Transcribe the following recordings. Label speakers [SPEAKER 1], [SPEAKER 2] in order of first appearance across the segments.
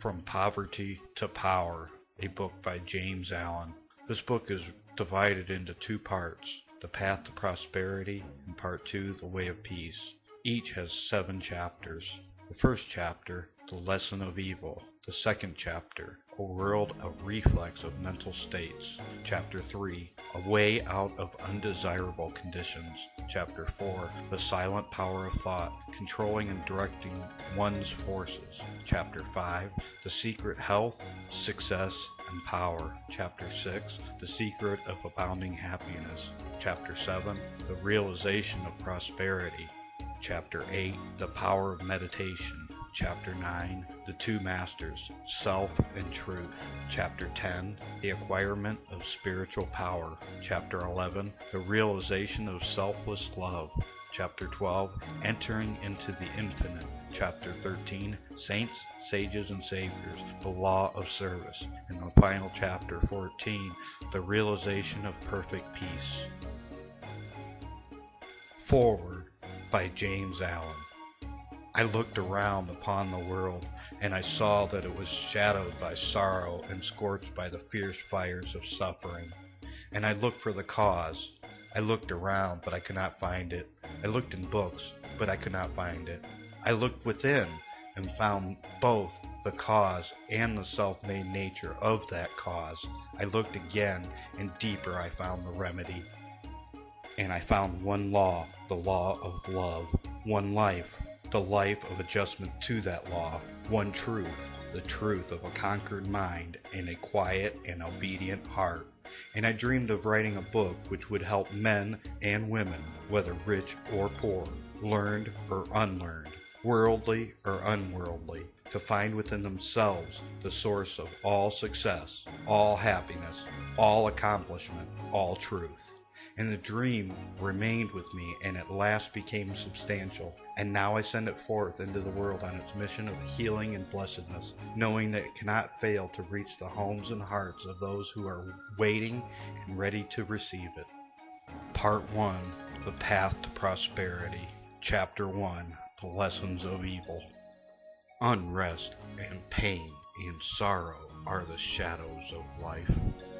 [SPEAKER 1] From Poverty to Power, a book by James Allen. This book is divided into two parts, The Path to Prosperity and Part 2, The Way of Peace. Each has 7 chapters. The first chapter, The Lesson of Evil. The second chapter, A World of Reflex of Mental States. Chapter 3, A Way Out of Undesirable Conditions. Chapter 4, The Silent Power of Thought, Controlling and Directing One's Forces. Chapter 5, The Secret Health, Success, and Power. Chapter 6, The Secret of Abounding Happiness. Chapter 7, The Realization of Prosperity. Chapter 8, The Power of Meditation. Chapter 9, The Two Masters, Self and Truth. Chapter 10, The Acquirement of Spiritual Power. Chapter 11, The Realization of Selfless Love. Chapter 12, Entering into the Infinite. Chapter 13, Saints, Sages, and Saviors, The Law of Service. And the final chapter 14, The Realization of Perfect Peace. Forward by James Allen. I looked around upon the world, and I saw that it was shadowed by sorrow and scorched by the fierce fires of suffering. And I looked for the cause. I looked around, but I could not find it. I looked in books, but I could not find it. I looked within, and found both the cause and the self-made nature of that cause. I looked again, and deeper I found the remedy. And I found one law, the law of love. One life, the life of adjustment to that law. One truth, the truth of a conquered mind and a quiet and obedient heart. And I dreamed of writing a book which would help men and women, whether rich or poor, learned or unlearned, worldly or unworldly, to find within themselves the source of all success, all happiness, all accomplishment, all truth. And the dream remained with me and at last became substantial, and now I send it forth into the world on its mission of healing and blessedness, knowing that it cannot fail to reach the homes and hearts of those who are waiting and ready to receive it. Part 1, The Path to Prosperity. Chapter 1, The Lessons of Evil. Unrest and pain and sorrow are the shadows of life.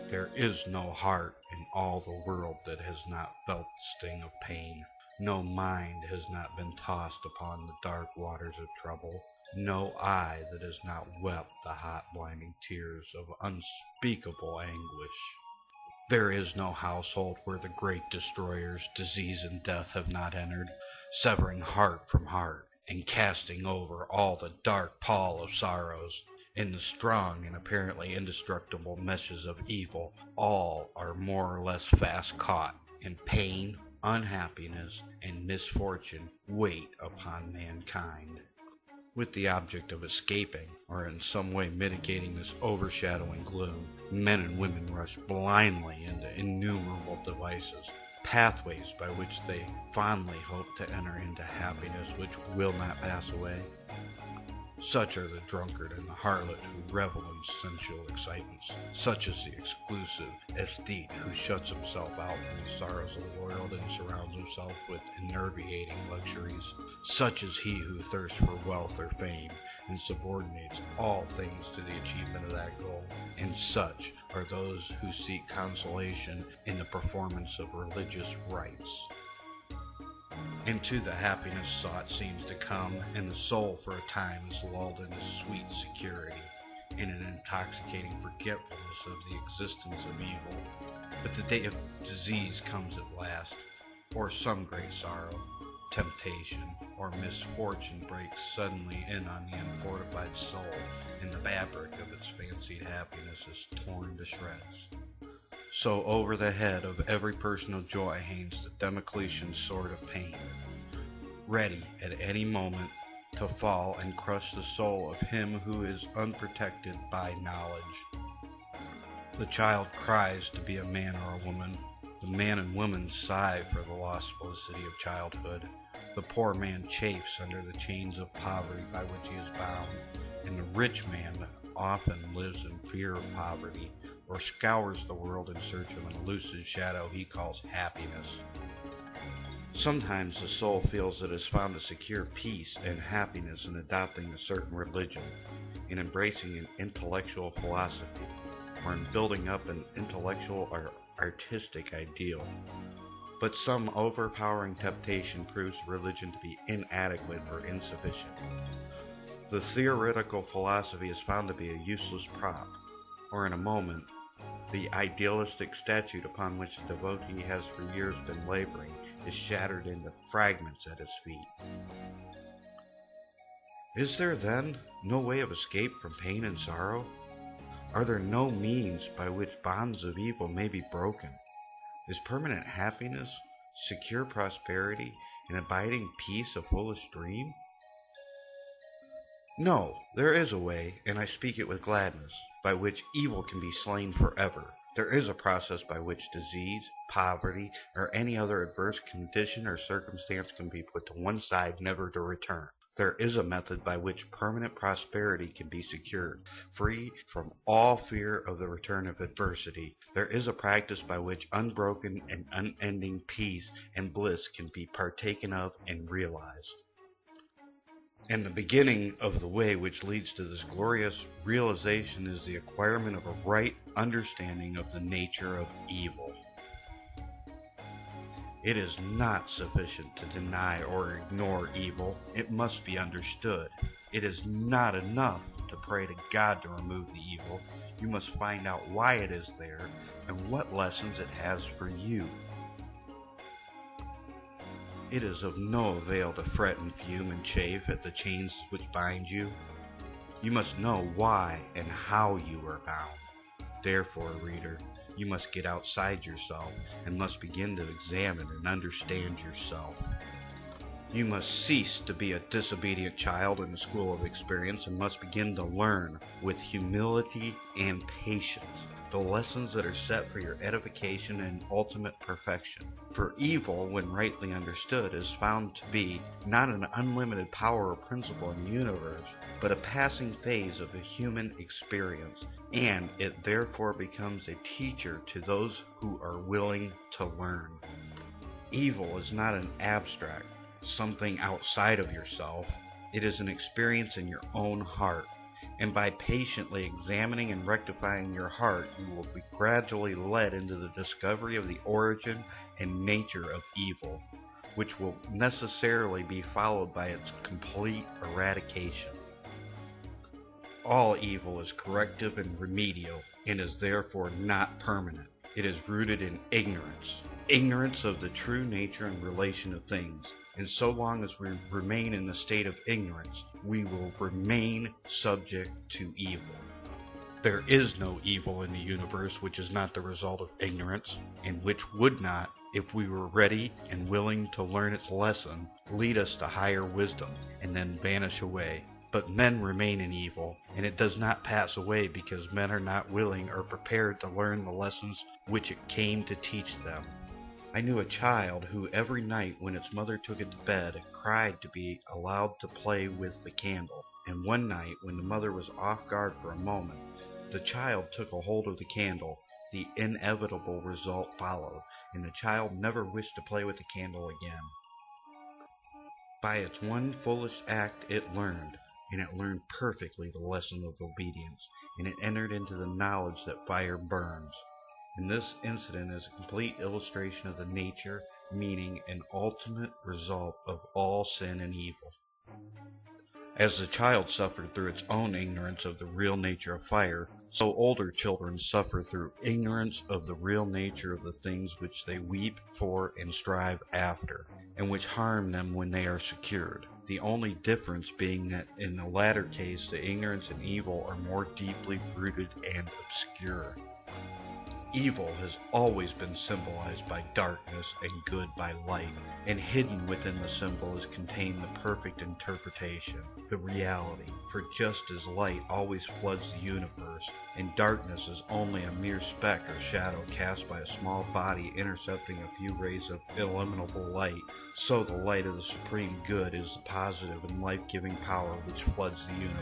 [SPEAKER 1] There is no heart in all the world that has not felt the sting of pain. No mind has not been tossed upon the dark waters of trouble. No eye that has not wept the hot blinding tears of unspeakable anguish. There is no household where the great destroyers, disease and death have not entered, severing heart from heart, and casting over all the dark pall of sorrows. In the strong and apparently indestructible meshes of evil, all are more or less fast caught, and pain, unhappiness, and misfortune wait upon mankind. With the object of escaping, or in some way mitigating this overshadowing gloom, men and women rush blindly into innumerable devices, pathways by which they fondly hope to enter into happiness which will not pass away. Such are the drunkard and the harlot who revel in sensual excitements. Such is the exclusive aesthete who shuts himself out from the sorrows of the world and surrounds himself with enervating luxuries. Such is he who thirsts for wealth or fame and subordinates all things to the achievement of that goal. And such are those who seek consolation in the performance of religious rites. And to the happiness sought seems to come, and the soul for a time is lulled into sweet security, in an intoxicating forgetfulness of the existence of evil. But the day of disease comes at last, or some great sorrow, temptation, or misfortune breaks suddenly in on the unfortified soul, and the fabric of its fancied happiness is torn to shreds. So over the head of every person of joy hangs the Damoclesian sword of pain, ready at any moment to fall and crush the soul of him who is unprotected by knowledge. The child cries to be a man or a woman. The man and woman sigh for the lost felicity of childhood. The poor man chafes under the chains of poverty by which he is bound, and the rich man often lives in fear of poverty, or scours the world in search of an elusive shadow he calls happiness. Sometimes the soul feels it has found a secure peace and happiness in adopting a certain religion, in embracing an intellectual philosophy, or in building up an intellectual or artistic ideal. But some overpowering temptation proves religion to be inadequate or insufficient. The theoretical philosophy is found to be a useless prop, or in a moment, the idealistic statue upon which the devotee has for years been laboring is shattered into fragments at his feet. Is there, then, no way of escape from pain and sorrow? Are there no means by which bonds of evil may be broken? Is permanent happiness, secure prosperity, and abiding peace a foolish dream? No, there is a way, and I speak it with gladness, by which evil can be slain forever. There is a process by which disease, poverty, or any other adverse condition or circumstance can be put to one side, never to return. There is a method by which permanent prosperity can be secured, free from all fear of the return of adversity. There is a practice by which unbroken and unending peace and bliss can be partaken of and realized. And the beginning of the way which leads to this glorious realization is the acquirement of a right understanding of the nature of evil. It is not sufficient to deny or ignore evil. It must be understood. It is not enough to pray to God to remove the evil. You must find out why it is there and what lessons it has for you. It is of no avail to fret and fume and chafe at the chains which bind you. You must know why and how you are bound. Therefore, reader, you must get outside yourself and must begin to examine and understand yourself. You must cease to be a disobedient child in the school of experience and must begin to learn with humility and patience the lessons that are set for your edification and ultimate perfection. For evil, when rightly understood, is found to be not an unlimited power or principle in the universe, but a passing phase of the human experience, and it therefore becomes a teacher to those who are willing to learn. Evil is not an abstract, something outside of yourself. It is an experience in your own heart. And by patiently examining and rectifying your heart, you will be gradually led into the discovery of the origin and nature of evil, which will necessarily be followed by its complete eradication. All evil is corrective and remedial, and is therefore not permanent. It is rooted in ignorance of the true nature and relation of things. And so long as we remain in the state of ignorance, we will remain subject to evil. There is no evil in the universe which is not the result of ignorance, and which would not, if we were ready and willing to learn its lesson, lead us to higher wisdom, and then vanish away. But men remain in evil, and it does not pass away because men are not willing or prepared to learn the lessons which it came to teach them. I knew a child who every night when its mother took it to bed cried to be allowed to play with the candle, and one night when the mother was off guard for a moment, the child took a hold of the candle. The inevitable result followed, and the child never wished to play with the candle again. By its one foolish act it learned, and it learned perfectly the lesson of obedience, and it entered into the knowledge that fire burns. And this incident is a complete illustration of the nature, meaning, and ultimate result of all sin and evil. As the child suffered through its own ignorance of the real nature of fire, so older children suffer through ignorance of the real nature of the things which they weep for and strive after, and which harm them when they are secured. The only difference being that in the latter case the ignorance and evil are more deeply rooted and obscure. Evil has always been symbolized by darkness and good by light, and hidden within the symbol is contained the perfect interpretation, the reality. For just as light always floods the universe, and darkness is only a mere speck or shadow cast by a small body intercepting a few rays of illimitable light, so the light of the supreme good is the positive and life-giving power which floods the universe.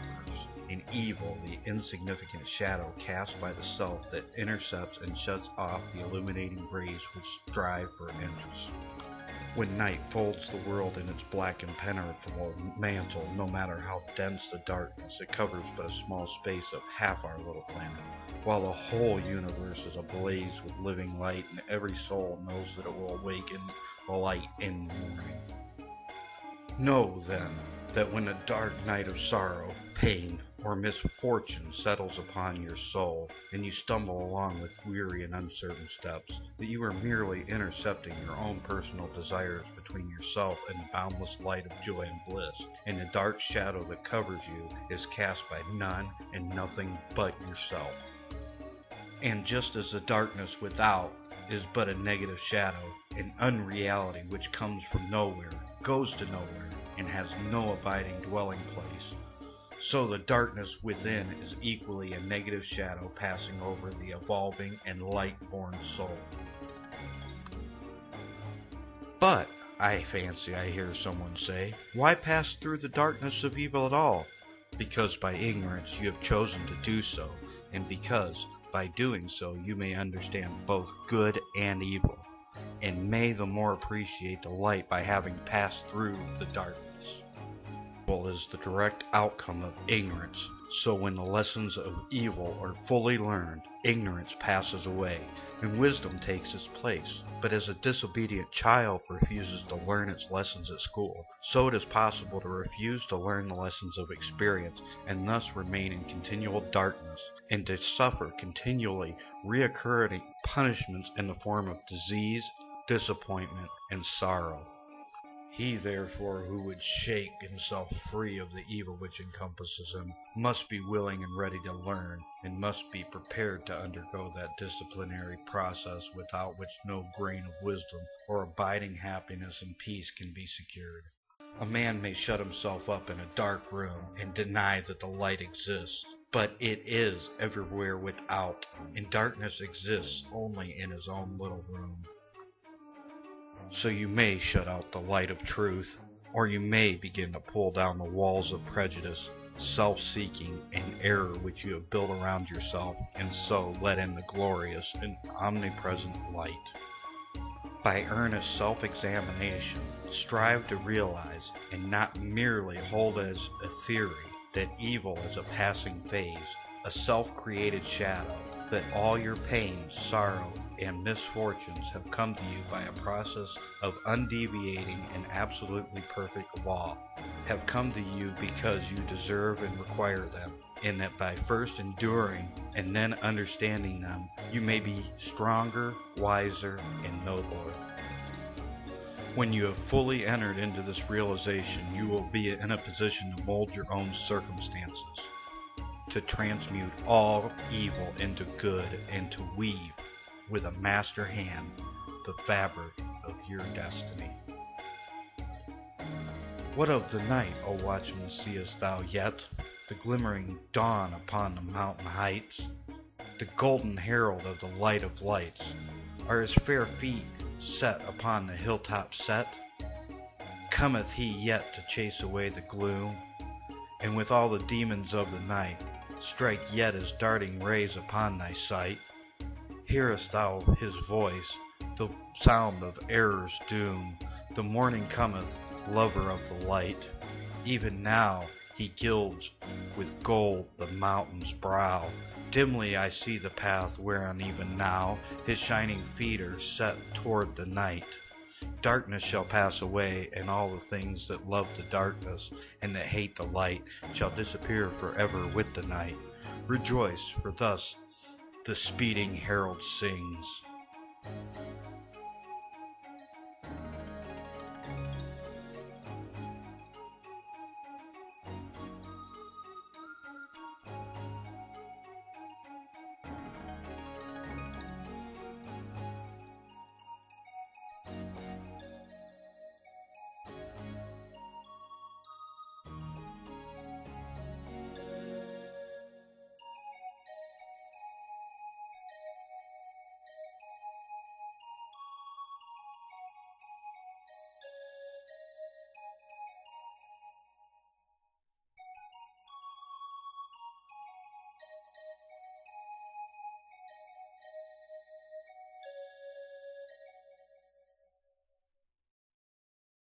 [SPEAKER 1] And evil, the insignificant shadow cast by the self that intercepts and shuts off the illuminating rays which strive for entrance. When night folds the world in its black impenetrable mantle, no matter how dense the darkness, it covers but a small space of half our little planet, while the whole universe is ablaze with living light, and every soul knows that it will awaken the light in the morning. Know, then, that when a dark night of sorrow, pain, or misfortune settles upon your soul, and you stumble along with weary and uncertain steps, that you are merely intercepting your own personal desires between yourself and the boundless light of joy and bliss, and the dark shadow that covers you is cast by none and nothing but yourself. And just as the darkness without is but a negative shadow, an unreality which comes from nowhere, goes to nowhere, and has no abiding dwelling place, so the darkness within is equally a negative shadow passing over the evolving and light-born soul. But, I fancy I hear someone say, why pass through the darkness of evil at all? Because by ignorance you have chosen to do so, and because, by doing so, you may understand both good and evil, and may the more appreciate the light by having passed through the darkness. Evil is the direct outcome of ignorance, so when the lessons of evil are fully learned, ignorance passes away, and wisdom takes its place. But as a disobedient child refuses to learn its lessons at school, so it is possible to refuse to learn the lessons of experience, and thus remain in continual darkness, and to suffer continually reoccurring punishments in the form of disease, disappointment, and sorrow. He, therefore, who would shake himself free of the evil which encompasses him, must be willing and ready to learn, and must be prepared to undergo that disciplinary process without which no grain of wisdom or abiding happiness and peace can be secured. A man may shut himself up in a dark room and deny that the light exists, but it is everywhere without, and darkness exists only in his own little room. So you may shut out the light of truth, or you may begin to pull down the walls of prejudice, self-seeking, and error which you have built around yourself, and so let in the glorious and omnipresent light. By earnest self-examination, strive to realize, and not merely hold as a theory, that evil is a passing phase, a self-created shadow, that all your pains, sorrow, and misfortunes have come to you by a process of undeviating and absolutely perfect law, have come to you because you deserve and require them, and that by first enduring and then understanding them, you may be stronger, wiser, and nobler. When you have fully entered into this realization, you will be in a position to mold your own circumstances, to transmute all evil into good, and to weave with a master hand the fabric of your destiny. What of the night, O watchman, seest thou yet? The glimmering dawn upon the mountain heights, the golden herald of the light of lights, are his fair feet set upon the hilltop set? Cometh he yet to chase away the gloom, and with all the demons of the night strike yet his darting rays upon thy sight? Hearest thou his voice, the sound of error's doom? The morning cometh, lover of the light. Even now he gilds with gold the mountain's brow. Dimly I see the path whereon even now his shining feet are set toward the night. Darkness shall pass away, and all the things that love the darkness and that hate the light shall disappear forever with the night. Rejoice, for thus the speeding herald sings.